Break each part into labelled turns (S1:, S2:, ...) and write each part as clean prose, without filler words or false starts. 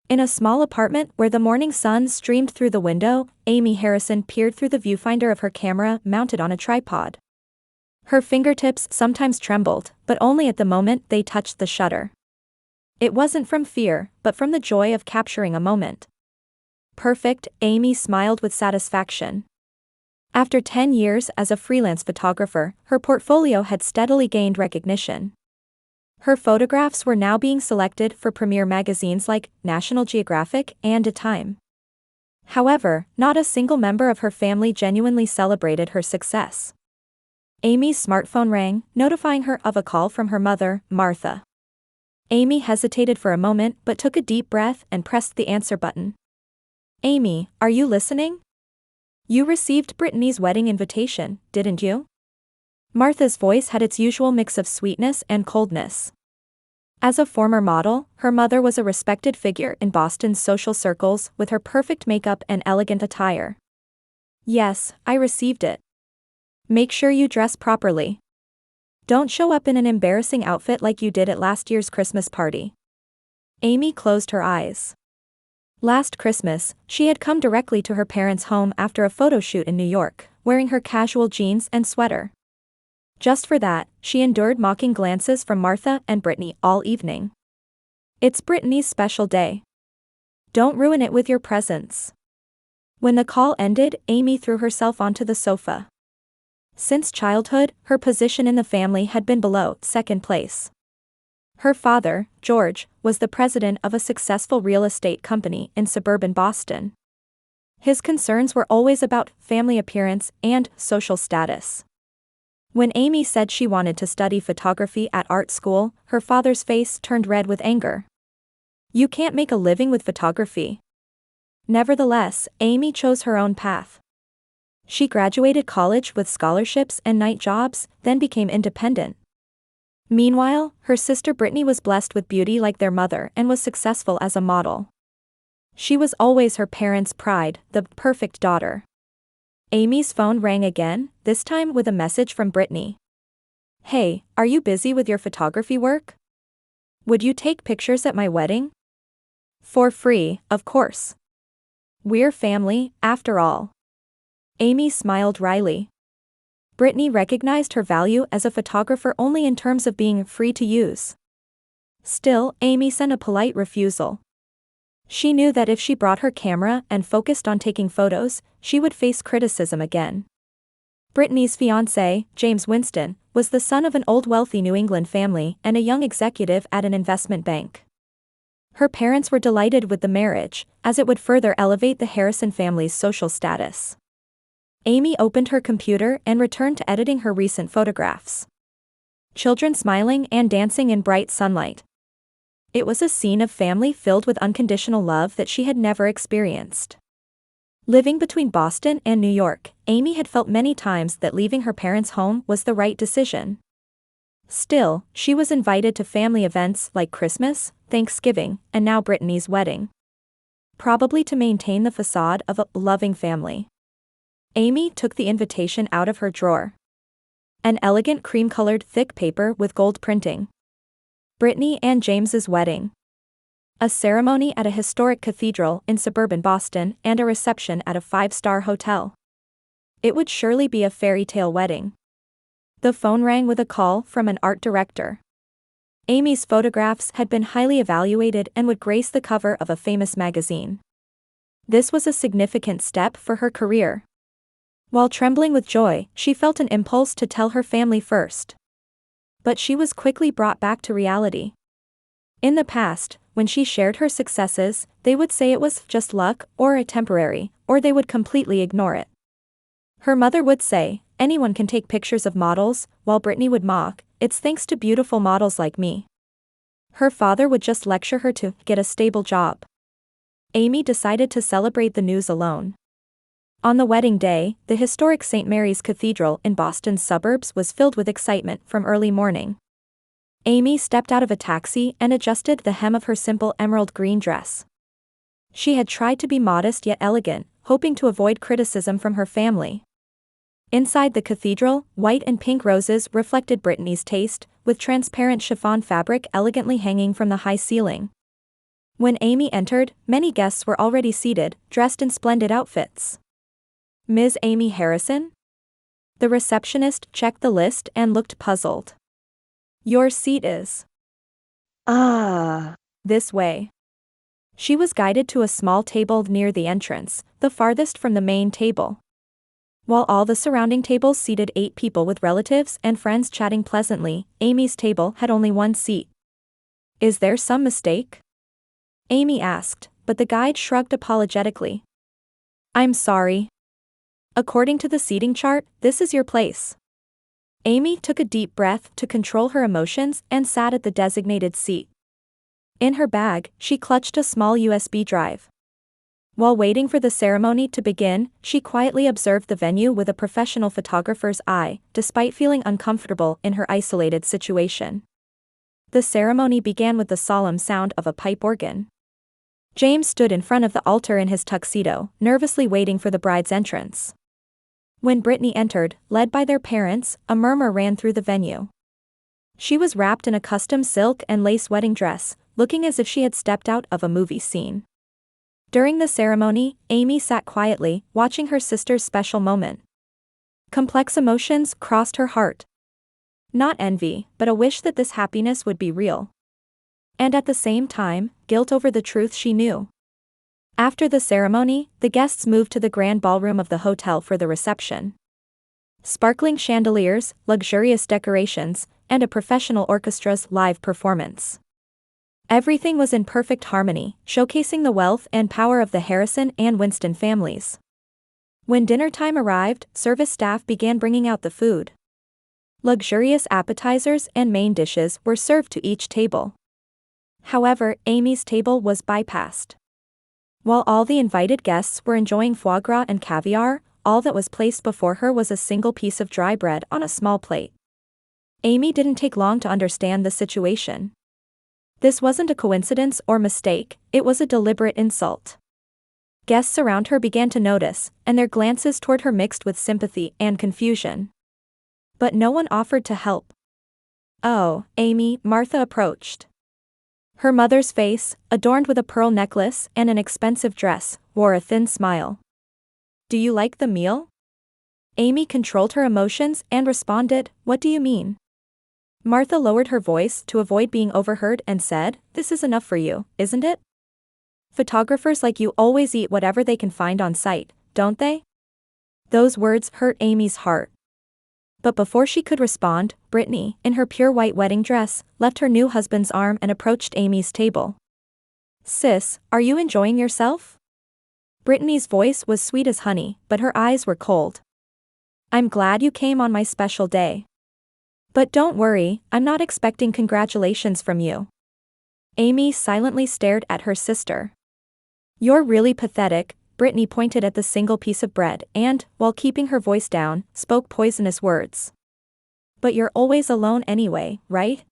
S1: In a small apartment where the morning sun streamed through the window, Amy Harrison peered through the viewfinder of her camera mounted on a tripod. Her fingertips sometimes trembled, but only at the moment they touched the shutter. It wasn't from fear, but from the joy of capturing a moment. Perfect, Amy smiled with satisfaction. After 10 years as a freelance photographer, her portfolio had steadily gained recognition. Her photographs were now being selected for premier magazines like National Geographic and Time. However, not a single member of her family genuinely celebrated her success. Amy's smartphone rang, notifying her of a call from her mother, Martha. Amy hesitated for a moment but took a deep breath and pressed the answer button. "Amy, are you listening? You received Brittany's wedding invitation, didn't you?" Martha's voice had its usual mix of sweetness and coldness. As a former model, her mother was a respected figure in Boston's social circles with her perfect makeup and elegant attire. "Yes, I received it. Make sure you dress properly. Don't show up in an embarrassing outfit like you did at last year's Christmas party." Amy closed her eyes. Last Christmas, she had come directly to her parents' home after a photo shoot in New York, wearing her casual jeans and sweater. Just for that, she endured mocking glances from Martha and Brittany all evening. "It's Brittany's special day. Don't ruin it with your presence." When the call ended, Amy threw herself onto the sofa. Since childhood, her position in the family had been below second place. Her father, George, was the president of a successful real estate company in suburban Boston. His concerns were always about family appearance and social status. When Amy said she wanted to study photography at art school, her father's face turned red with anger. "You can't make a living with photography." Nevertheless, Amy chose her own path. She graduated college with scholarships and night jobs, then became independent. Meanwhile, her sister Brittany was blessed with beauty like their mother and was successful as a model. She was always her parents' pride, the perfect daughter. Amy's phone rang again, this time with a message from Brittany. "Hey, are you busy with your photography work? Would you take pictures at my wedding?" "For free, of course. We're family, after all." Amy smiled wryly. Brittany recognized her value as a photographer only in terms of being free to use. Still, Amy sent a polite refusal. She knew that if she brought her camera and focused on taking photos, she would face criticism again. Brittany's fiancé, James Winston, was the son of an old wealthy New England family and a young executive at an investment bank. Her parents were delighted with the marriage, as it would further elevate the Harrison family's social status. Amy opened her computer and returned to editing her recent photographs. Children smiling and dancing in bright sunlight. It was a scene of family filled with unconditional love that she had never experienced. Living between Boston and New York, Amy had felt many times that leaving her parents' home was the right decision. Still, she was invited to family events like Christmas, Thanksgiving, and now Brittany's wedding. Probably to maintain the facade of a loving family. Amy took the invitation out of her drawer. An elegant cream-colored thick paper with gold printing. Brittany and James's wedding. A ceremony at a historic cathedral in suburban Boston and a reception at a 5-star hotel. It would surely be a fairy tale wedding. The phone rang with a call from an art director. Amy's photographs had been highly evaluated and would grace the cover of a famous magazine. This was a significant step for her career. While trembling with joy, she felt an impulse to tell her family first. But she was quickly brought back to reality. In the past, when she shared her successes, they would say it was just luck or a temporary, or they would completely ignore it. Her mother would say, "Anyone can take pictures of models," while Brittany would mock, "It's thanks to beautiful models like me." Her father would just lecture her to get a stable job. Amy decided to celebrate the news alone. On the wedding day, the historic St. Mary's Cathedral in Boston's suburbs was filled with excitement from early morning. Amy stepped out of a taxi and adjusted the hem of her simple emerald green dress. She had tried to be modest yet elegant, hoping to avoid criticism from her family. Inside the cathedral, white and pink roses reflected Brittany's taste, with transparent chiffon fabric elegantly hanging from the high ceiling. When Amy entered, many guests were already seated, dressed in splendid outfits. Ms. Amy Harrison? The receptionist checked the list and looked puzzled. Your seat is this way. She was guided to a small table near the entrance, the farthest from the main table. While all the surrounding tables seated 8 people with relatives and friends chatting pleasantly, Amy's table had only 1 seat. Is there some mistake? Amy asked, but the guide shrugged apologetically. I'm sorry. According to the seating chart, this is your place. Amy took a deep breath to control her emotions and sat at the designated seat. In her bag, she clutched a small USB drive. While waiting for the ceremony to begin, she quietly observed the venue with a professional photographer's eye, despite feeling uncomfortable in her isolated situation. The ceremony began with the solemn sound of a pipe organ. James stood in front of the altar in his tuxedo, nervously waiting for the bride's entrance. When Brittany entered, led by their parents, a murmur ran through the venue. She was wrapped in a custom silk and lace wedding dress, looking as if she had stepped out of a movie scene. During the ceremony, Amy sat quietly, watching her sister's special moment. Complex emotions crossed her heart. Not envy, but a wish that this happiness would be real. And at the same time, guilt over the truth she knew. After the ceremony, the guests moved to the grand ballroom of the hotel for the reception. Sparkling chandeliers, luxurious decorations, and a professional orchestra's live performance. Everything was in perfect harmony, showcasing the wealth and power of the Harrison and Winston families. When dinner time arrived, service staff began bringing out the food. Luxurious appetizers and main dishes were served to each table. However, Amy's table was bypassed. While all the invited guests were enjoying foie gras and caviar, all that was placed before her was a single piece of dry bread on a small plate. Amy didn't take long to understand the situation. This wasn't a coincidence or mistake, it was a deliberate insult. Guests around her began to notice, and their glances toward her mixed with sympathy and confusion. But no one offered to help. Oh, Amy, Martha approached. Her mother's face, adorned with a pearl necklace and an expensive dress, wore a thin smile. Do you like the meal? Amy controlled her emotions and responded, What do you mean? Martha lowered her voice to avoid being overheard and said, This is enough for you, isn't it? Photographers like you always eat whatever they can find on site, don't they? Those words hurt Amy's heart. But before she could respond, Brittany, in her pure white wedding dress, left her new husband's arm and approached Amy's table. Sis, are you enjoying yourself? Brittany's voice was sweet as honey, but her eyes were cold. I'm glad you came on my special day. But don't worry, I'm not expecting congratulations from you. Amy silently stared at her sister. You're really pathetic, Brittany pointed at the single piece of bread and, while keeping her voice down, spoke poisonous words. But you're always alone anyway, right?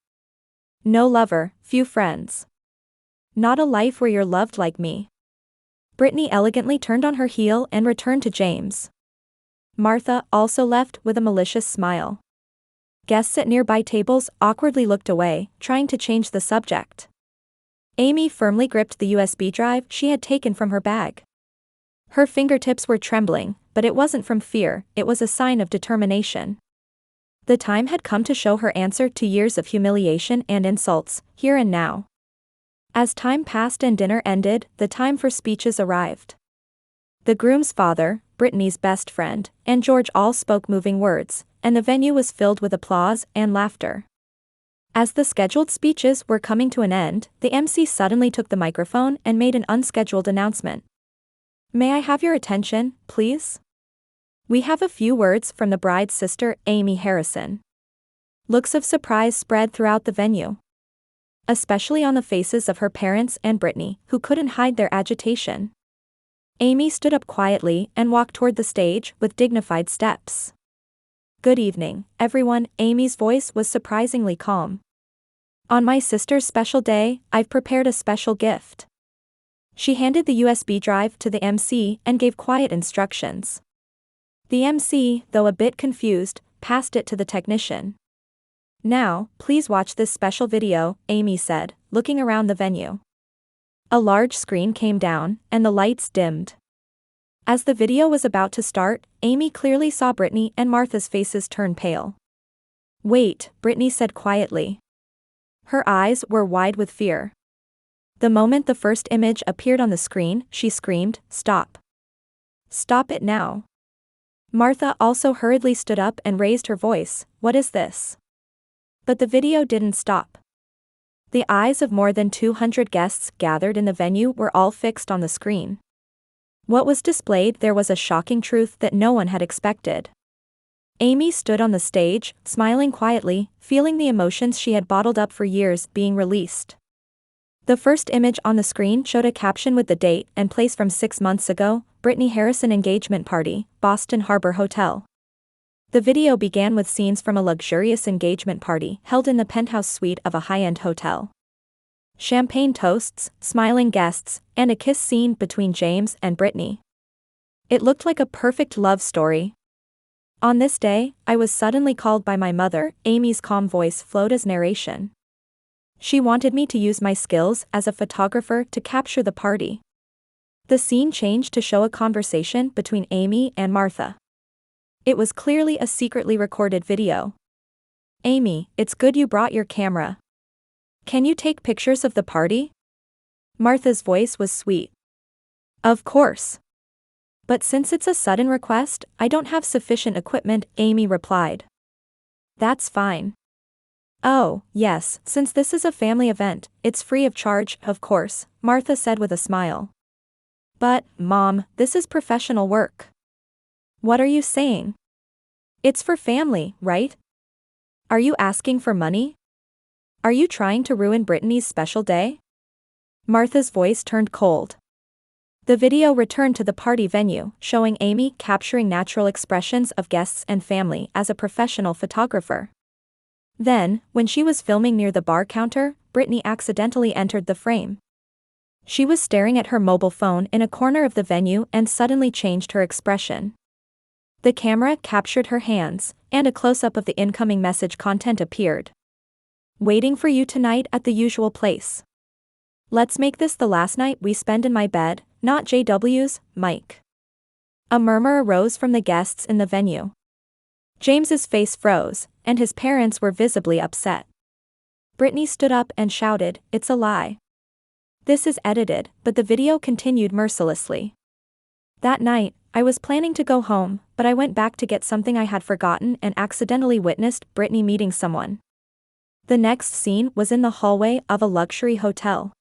S1: No lover, few friends. Not a life where you're loved like me. Brittany elegantly turned on her heel and returned to James. Martha also left with a malicious smile. Guests at nearby tables awkwardly looked away, trying to change the subject. Amy firmly gripped the USB drive she had taken from her bag. Her fingertips were trembling, but it wasn't from fear, it was a sign of determination. The time had come to show her answer to years of humiliation and insults, here and now. As time passed and dinner ended, the time for speeches arrived. The groom's father, Brittany's best friend, and George all spoke moving words, and the venue was filled with applause and laughter. As the scheduled speeches were coming to an end, the MC suddenly took the microphone and made an unscheduled announcement. May I have your attention, please? We have a few words from the bride's sister, Amy Harrison. Looks of surprise spread throughout the venue. Especially on the faces of her parents and Brittany, who couldn't hide their agitation. Amy stood up quietly and walked toward the stage with dignified steps. Good evening, everyone, Amy's voice was surprisingly calm. On my sister's special day, I've prepared a special gift. She handed the USB drive to the MC and gave quiet instructions. The MC, though a bit confused, passed it to the technician. Now, please watch this special video, Amy said, looking around the venue. A large screen came down, and the lights dimmed. As the video was about to start, Amy clearly saw Brittany and Martha's faces turn pale. "Wait," Brittany said quietly. Her eyes were wide with fear. The moment the first image appeared on the screen, she screamed, "Stop! Stop it now!" Martha also hurriedly stood up and raised her voice, "What is this?" But the video didn't stop. The eyes of more than 200 guests gathered in the venue were all fixed on the screen. What was displayed there was a shocking truth that no one had expected. Amy stood on the stage, smiling quietly, feeling the emotions she had bottled up for years being released. The first image on the screen showed a caption with the date and place from 6 months ago, Brittany Harrison engagement party, Boston Harbor Hotel. The video began with scenes from a luxurious engagement party held in the penthouse suite of a high-end hotel. Champagne toasts, smiling guests, and a kiss scene between James and Brittany. It looked like a perfect love story. "On this day, I was suddenly called by my mother," Amy's calm voice flowed as narration. "She wanted me to use my skills as a photographer to capture the party." The scene changed to show a conversation between Amy and Martha. It was clearly a secretly recorded video. "Amy, it's good you brought your camera. Can you take pictures of the party?" Martha's voice was sweet. "Of course. But since it's a sudden request, I don't have sufficient equipment," Amy replied. "That's fine. Oh, yes, since this is a family event, it's free of charge, of course," Martha said with a smile. "But, Mom, this is professional work." "What are you saying? It's for family, right? Are you asking for money? Are you trying to ruin Brittany's special day?" Martha's voice turned cold. The video returned to the party venue, showing Amy capturing natural expressions of guests and family as a professional photographer. Then, when she was filming near the bar counter, Brittany accidentally entered the frame. She was staring at her mobile phone in a corner of the venue and suddenly changed her expression. The camera captured her hands, and a close-up of the incoming message content appeared. "Waiting for you tonight at the usual place. Let's make this the last night we spend in my bed, not JW's, Mike." A murmur arose from the guests in the venue. James's face froze, and his parents were visibly upset. Brittany stood up and shouted, "It's a lie. This is edited," but the video continued mercilessly. "That night, I was planning to go home, but I went back to get something I had forgotten and accidentally witnessed Brittany meeting someone." The next scene was in the hallway of a luxury hotel.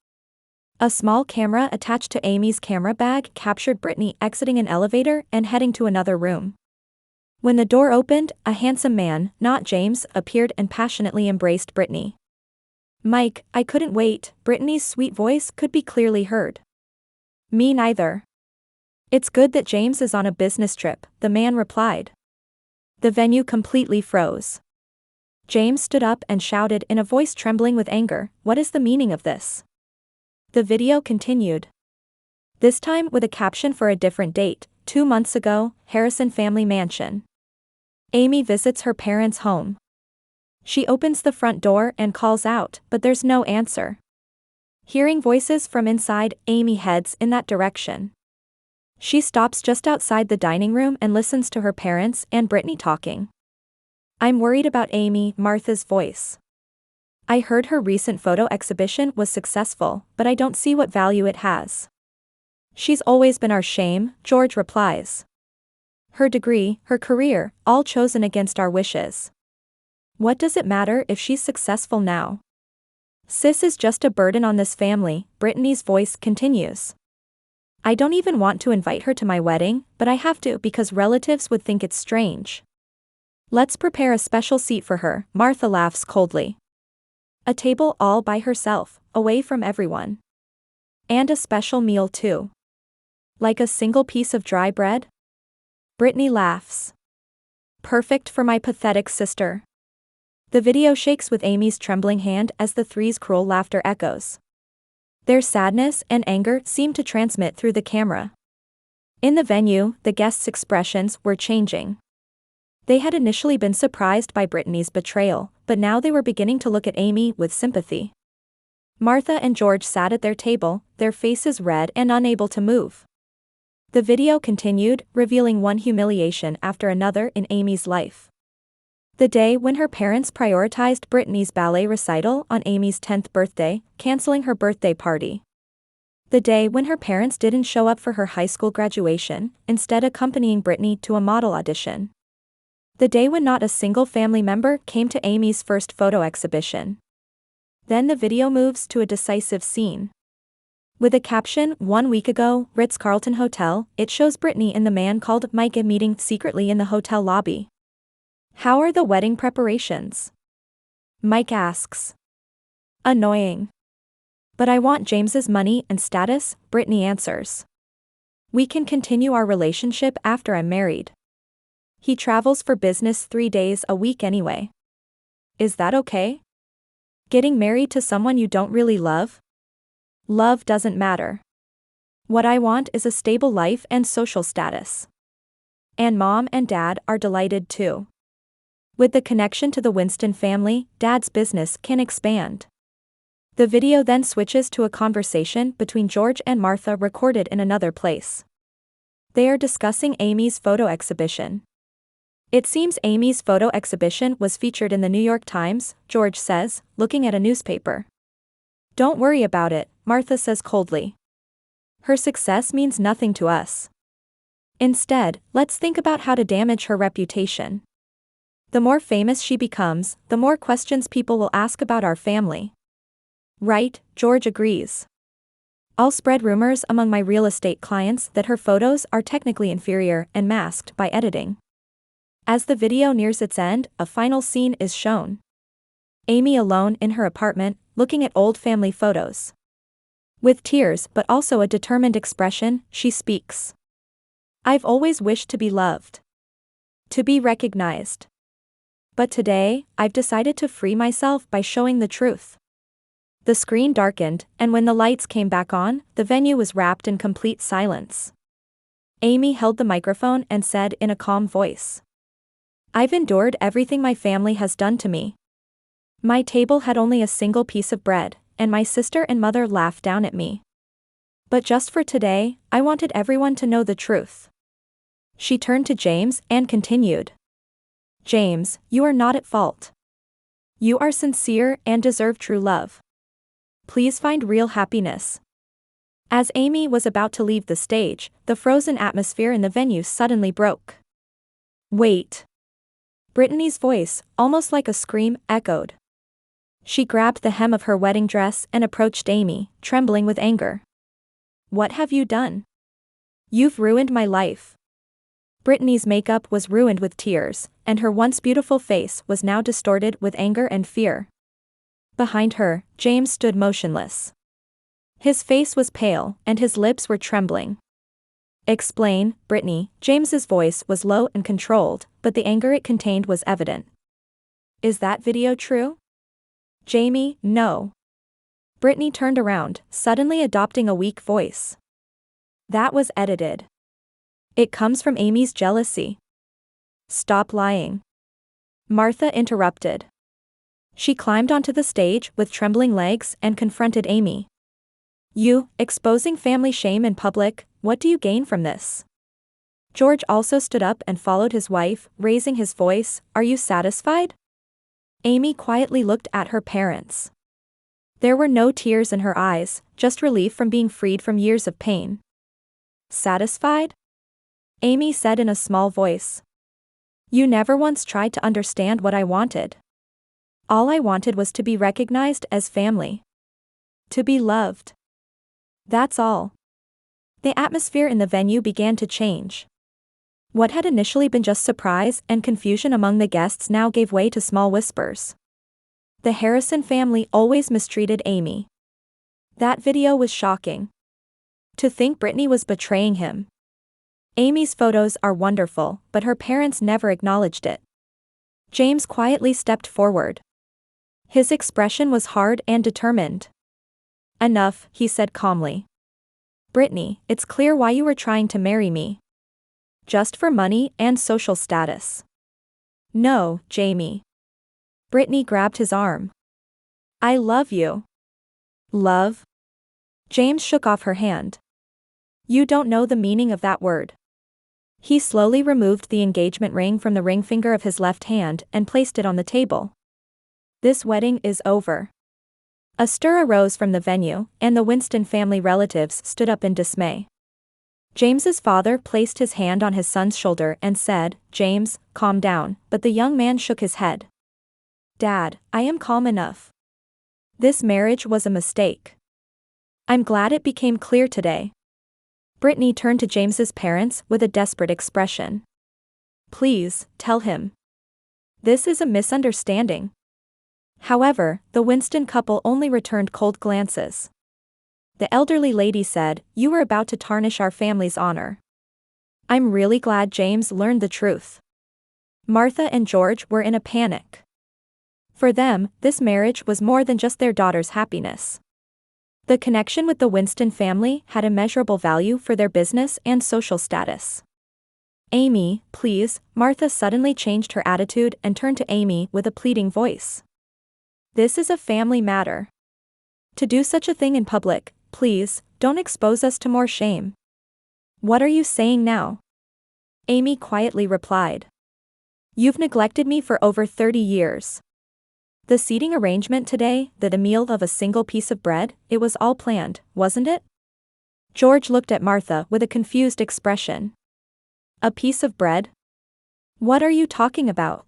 S1: A small camera attached to Amy's camera bag captured Brittany exiting an elevator and heading to another room. When the door opened, a handsome man, not James, appeared and passionately embraced Brittany. "Mike, I couldn't wait," Brittany's sweet voice could be clearly heard. "Me neither. It's good that James is on a business trip," the man replied. The venue completely froze. James stood up and shouted in a voice trembling with anger, "What is the meaning of this?" The video continued. This time with a caption for a different date, 2 months ago, Harrison family mansion. Amy visits her parents' home. She opens the front door and calls out, but there's no answer. Hearing voices from inside, Amy heads in that direction. She stops just outside the dining room and listens to her parents and Brittany talking. "I'm worried about Amy," Martha's voice. "I heard her recent photo exhibition was successful, but I don't see what value it has." "She's always been our shame," George replies. "Her degree, her career, all chosen against our wishes. What does it matter if she's successful now? Sis is just a burden on this family," Brittany's voice continues. "I don't even want to invite her to my wedding, but I have to because relatives would think it's strange. Let's prepare a special seat for her," Martha laughs coldly. "A table all by herself, away from everyone. And a special meal too. Like a single piece of dry bread?" Brittany laughs. "Perfect for my pathetic sister." The video shakes with Amy's trembling hand as the three's cruel laughter echoes. Their sadness and anger seem to transmit through the camera. In the venue, the guests' expressions were changing. They had initially been surprised by Brittany's betrayal, but now they were beginning to look at Amy with sympathy. Martha and George sat at their table, their faces red and unable to move. The video continued, revealing one humiliation after another in Amy's life. The day when her parents prioritized Brittany's ballet recital on Amy's 10th birthday, canceling her birthday party. The day when her parents didn't show up for her high school graduation, instead accompanying Brittany to a model audition. The day when not a single family member came to Amy's first photo exhibition. Then the video moves to a decisive scene. With a caption, "1 week ago, Ritz-Carlton Hotel," it shows Brittany and the man called Mike meeting secretly in the hotel lobby. "How are the wedding preparations?" Mike asks. "Annoying. But I want James's money and status," Brittany answers. "We can continue our relationship after I'm married. He travels for business 3 days a week anyway. Is that okay? Getting married to someone you don't really love? Love doesn't matter. What I want is a stable life and social status." And Mom and Dad are delighted too. With the connection to the Winston family, Dad's business can expand. The video then switches to a conversation between George and Martha recorded in another place. They are discussing Amy's photo exhibition. "It seems Amy's photo exhibition was featured in the New York Times," George says, looking at a newspaper. "Don't worry about it," Martha says coldly. "Her success means nothing to us. Instead, let's think about how to damage her reputation. The more famous she becomes, the more questions people will ask about our family." "Right," George agrees. "I'll spread rumors among my real estate clients that her photos are technically inferior and masked by editing." As the video nears its end, a final scene is shown. Amy alone in her apartment, looking at old family photos. With tears but also a determined expression, she speaks. "I've always wished to be loved. To be recognized. But today, I've decided to free myself by showing the truth." The screen darkened, and when the lights came back on, the venue was wrapped in complete silence. Amy held the microphone and said in a calm voice, "I've endured everything my family has done to me. My table had only a single piece of bread, and my sister and mother laughed down at me. But just for today, I wanted everyone to know the truth." She turned to James and continued. "James, you are not at fault. You are sincere and deserve true love. Please find real happiness." As Amy was about to leave the stage, the frozen atmosphere in the venue suddenly broke. "Wait." Brittany's voice, almost like a scream, echoed. She grabbed the hem of her wedding dress and approached Amy, trembling with anger. "What have you done? You've ruined my life." Brittany's makeup was ruined with tears, and her once beautiful face was now distorted with anger and fear. Behind her, James stood motionless. His face was pale, and his lips were trembling. "Explain, Brittany." James's voice was low and controlled, but the anger it contained was evident. "Is that video true?" "Jamie, no." Brittany turned around, suddenly adopting a weak voice. "That was edited. It comes from Amy's jealousy." "Stop lying." Martha interrupted. She climbed onto the stage with trembling legs and confronted Amy. "You, exposing family shame in public, what do you gain from this?" George also stood up and followed his wife, raising his voice, "Are you satisfied?" Amy quietly looked at her parents. There were no tears in her eyes, just relief from being freed from years of pain. "Satisfied?" Amy said in a small voice. "You never once tried to understand what I wanted. All I wanted was to be recognized as family. To be loved. That's all." The atmosphere in the venue began to change. What had initially been just surprise and confusion among the guests now gave way to small whispers. The Harrison family always mistreated Amy. That video was shocking. To think Brittany was betraying him. Amy's photos are wonderful, but her parents never acknowledged it. James quietly stepped forward. His expression was hard and determined. "Enough," he said calmly. "Brittany, it's clear why you were trying to marry me. Just for money and social status." "No, Jamie." Brittany grabbed his arm. "I love you. Love? James shook off her hand. You don't know the meaning of that word. He slowly removed the engagement ring from the ring finger of his left hand and placed it on the table. This wedding is over. A stir arose from the venue, and the Winston family relatives stood up in dismay. James's father placed his hand on his son's shoulder and said, "James, calm down," but the young man shook his head. "Dad, I am calm enough. This marriage was a mistake. I'm glad it became clear today." Brittany turned to James's parents with a desperate expression. "Please, tell him. This is a misunderstanding." However, the Winston couple only returned cold glances. The elderly lady said, "You were about to tarnish our family's honor." "I'm really glad James learned the truth." Martha and George were in a panic. For them, this marriage was more than just their daughter's happiness. The connection with the Winston family had immeasurable value for their business and social status. "Amy, please," Martha suddenly changed her attitude and turned to Amy with a pleading voice. "This is a family matter. To do such a thing in public, please, don't expose us to more shame." "What are you saying now?" Amy quietly replied. "You've neglected me for over 30 years. The seating arrangement today, the meal of a single piece of bread, it was all planned, wasn't it?" George looked at Martha with a confused expression. "A piece of bread? What are you talking about?"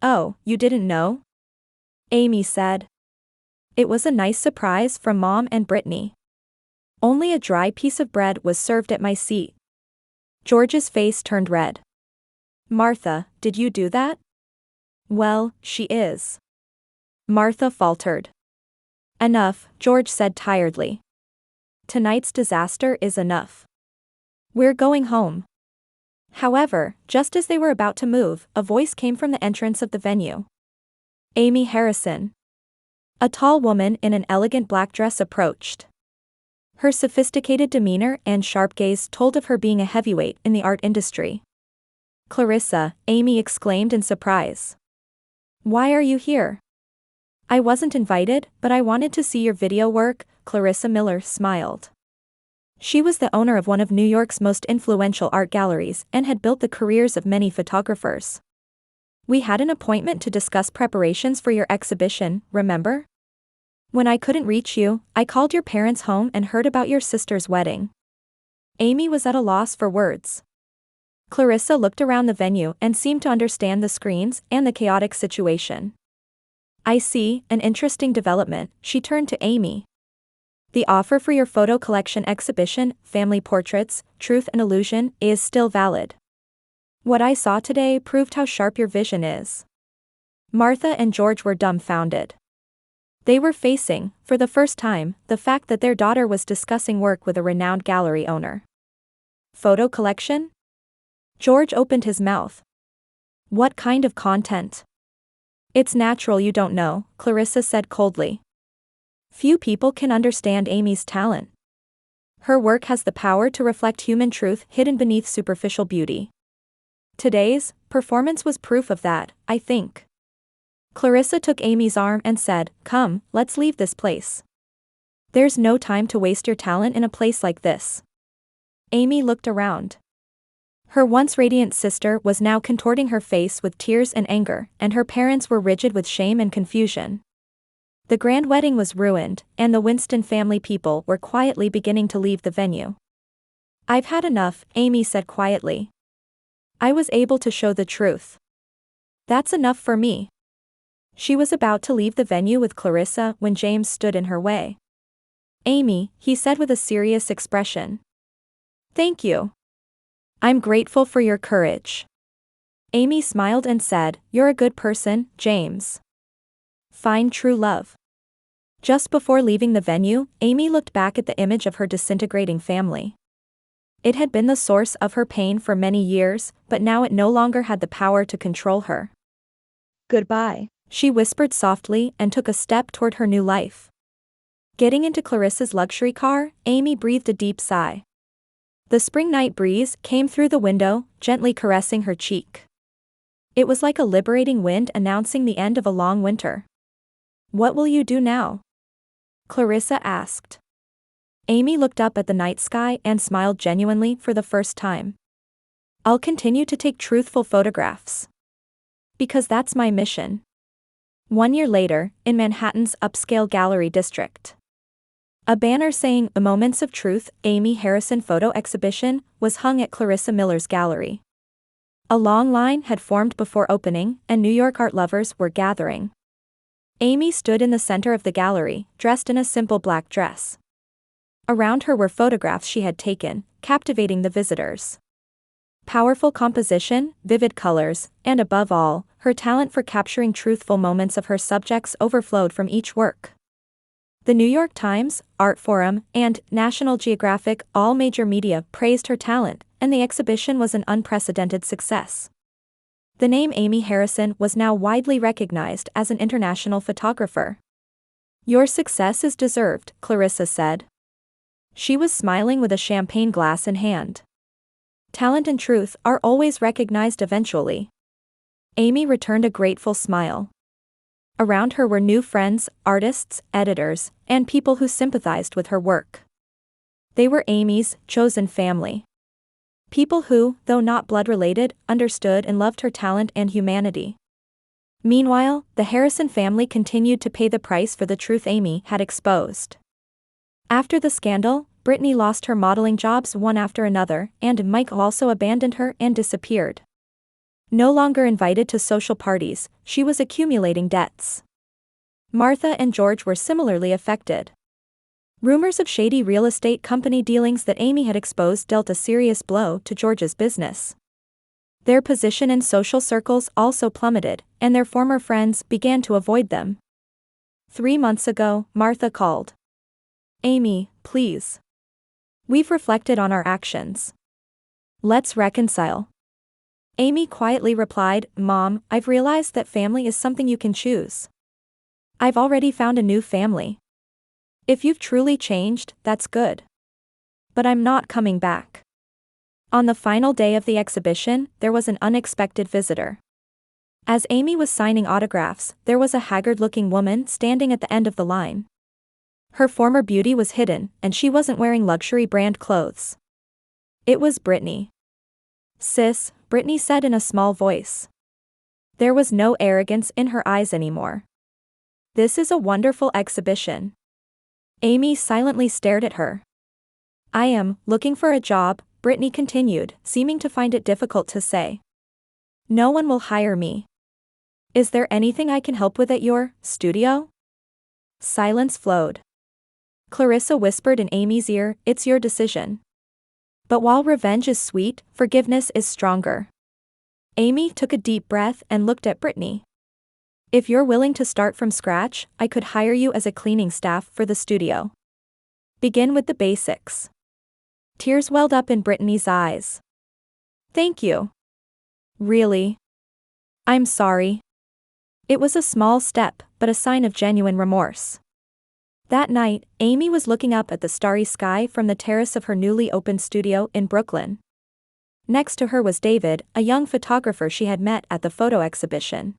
S1: "Oh, you didn't know?" Amy said. "It was a nice surprise from Mom and Brittany. Only a dry piece of bread was served at my seat." George's face turned red. "Martha, did you do that?" "Well, she is." Martha faltered. "Enough," George said tiredly. "Tonight's disaster is enough. We're going home." However, just as they were about to move, a voice came from the entrance of the venue. "Amy Harrison." A tall woman in an elegant black dress approached. Her sophisticated demeanor and sharp gaze told of her being a heavyweight in the art industry. "Clarissa," Amy exclaimed in surprise. "Why are you here?" "I wasn't invited, but I wanted to see your video work," Clarissa Miller smiled. She was the owner of one of New York's most influential art galleries and had built the careers of many photographers. "We had an appointment to discuss preparations for your exhibition, remember? When I couldn't reach you, I called your parents home and heard about your sister's wedding." Amy was at a loss for words. Clarissa looked around the venue and seemed to understand the screens and the chaotic situation. "I see, an interesting development," she turned to Amy. "The offer for your photo collection exhibition, Family Portraits, Truth and Illusion, is still valid. What I saw today proved how sharp your vision is." Martha and George were dumbfounded. They were facing, for the first time, the fact that their daughter was discussing work with a renowned gallery owner. "Photo collection?" George opened his mouth. "What kind of content?" "It's natural you don't know," Clarissa said coldly. "Few people can understand Amy's talent. Her work has the power to reflect human truth hidden beneath superficial beauty. Today's performance was proof of that, I think." Clarissa took Amy's arm and said, "Come, let's leave this place. There's no time to waste your talent in a place like this." Amy looked around. Her once radiant sister was now contorting her face with tears and anger, and her parents were rigid with shame and confusion. The grand wedding was ruined, and the Winston family people were quietly beginning to leave the venue. "I've had enough," Amy said quietly. "I was able to show the truth. That's enough for me." She was about to leave the venue with Clarissa when James stood in her way. "Amy," he said with a serious expression. "Thank you. I'm grateful for your courage." Amy smiled and said, "You're a good person, James. Find true love." Just before leaving the venue, Amy looked back at the image of her disintegrating family. It had been the source of her pain for many years, but now it no longer had the power to control her. "Goodbye," she whispered softly and took a step toward her new life. Getting into Clarissa's luxury car, Amy breathed a deep sigh. The spring night breeze came through the window, gently caressing her cheek. It was like a liberating wind announcing the end of a long winter. "What will you do now?" Clarissa asked. Amy looked up at the night sky and smiled genuinely for the first time. I'll continue to take truthful photographs. Because that's my mission. 1 year later, in Manhattan's upscale gallery district. A banner saying "The Moments of Truth, Amy Harrison Photo Exhibition" was hung at Clarissa Miller's gallery. A long line had formed before opening, and New York art lovers were gathering. Amy stood in the center of the gallery, dressed in a simple black dress. Around her were photographs she had taken, captivating the visitors. Powerful composition, vivid colors, and above all, her talent for capturing truthful moments of her subjects overflowed from each work. The New York Times, Art Forum, and National Geographic, all major media, praised her talent, and the exhibition was an unprecedented success. The name Amy Harrison was now widely recognized as an international photographer. Your success is deserved, Clarissa said. She was smiling with a champagne glass in hand. Talent and truth are always recognized eventually. Amy returned a grateful smile. Around her were new friends, artists, editors, and people who sympathized with her work. They were Amy's chosen family. People who, though not blood-related, understood and loved her talent and humanity. Meanwhile, the Harrison family continued to pay the price for the truth Amy had exposed. After the scandal, Brittany lost her modeling jobs one after another, and Mike also abandoned her and disappeared. No longer invited to social parties, she was accumulating debts. Martha and George were similarly affected. Rumors of shady real estate company dealings that Amy had exposed dealt a serious blow to George's business. Their position in social circles also plummeted, and their former friends began to avoid them. 3 months ago, Martha called. Amy, please. We've reflected on our actions. Let's reconcile. Amy quietly replied, Mom, I've realized that family is something you can choose. I've already found a new family. If you've truly changed, that's good. But I'm not coming back. On the final day of the exhibition, there was an unexpected visitor. As Amy was signing autographs, there was a haggard-looking woman standing at the end of the line. Her former beauty was hidden, and she wasn't wearing luxury brand clothes. It was Brittany. Sis, Brittany said in a small voice. There was no arrogance in her eyes anymore. This is a wonderful exhibition. Amy silently stared at her. I am looking for a job, Brittany continued, seeming to find it difficult to say. No one will hire me. Is there anything I can help with at your studio? Silence flowed. Clarissa whispered in Amy's ear, it's your decision. But while revenge is sweet, forgiveness is stronger. Amy took a deep breath and looked at Brittany. If you're willing to start from scratch, I could hire you as a cleaning staff for the studio. Begin with the basics. Tears welled up in Brittany's eyes. Thank you. Really? I'm sorry. It was a small step, but a sign of genuine remorse. That night, Amy was looking up at the starry sky from the terrace of her newly opened studio in Brooklyn. Next to her was David, a young photographer she had met at the photo exhibition.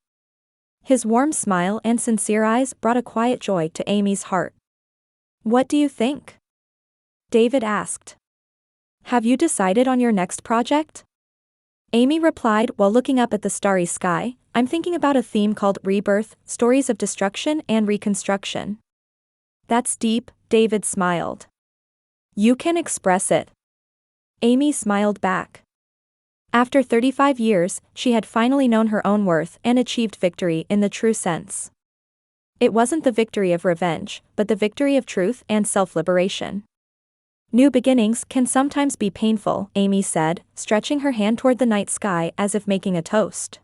S1: His warm smile and sincere eyes brought a quiet joy to Amy's heart. What do you think? David asked. Have you decided on your next project? Amy replied while looking up at the starry sky, I'm thinking about a theme called Rebirth, Stories of Destruction and Reconstruction. That's deep, David smiled. You can express it. Amy smiled back. After 35 years, she had finally known her own worth and achieved victory in the true sense. It wasn't the victory of revenge, but the victory of truth and self-liberation. New beginnings can sometimes be painful, Amy said, stretching her hand toward the night sky as if making a toast.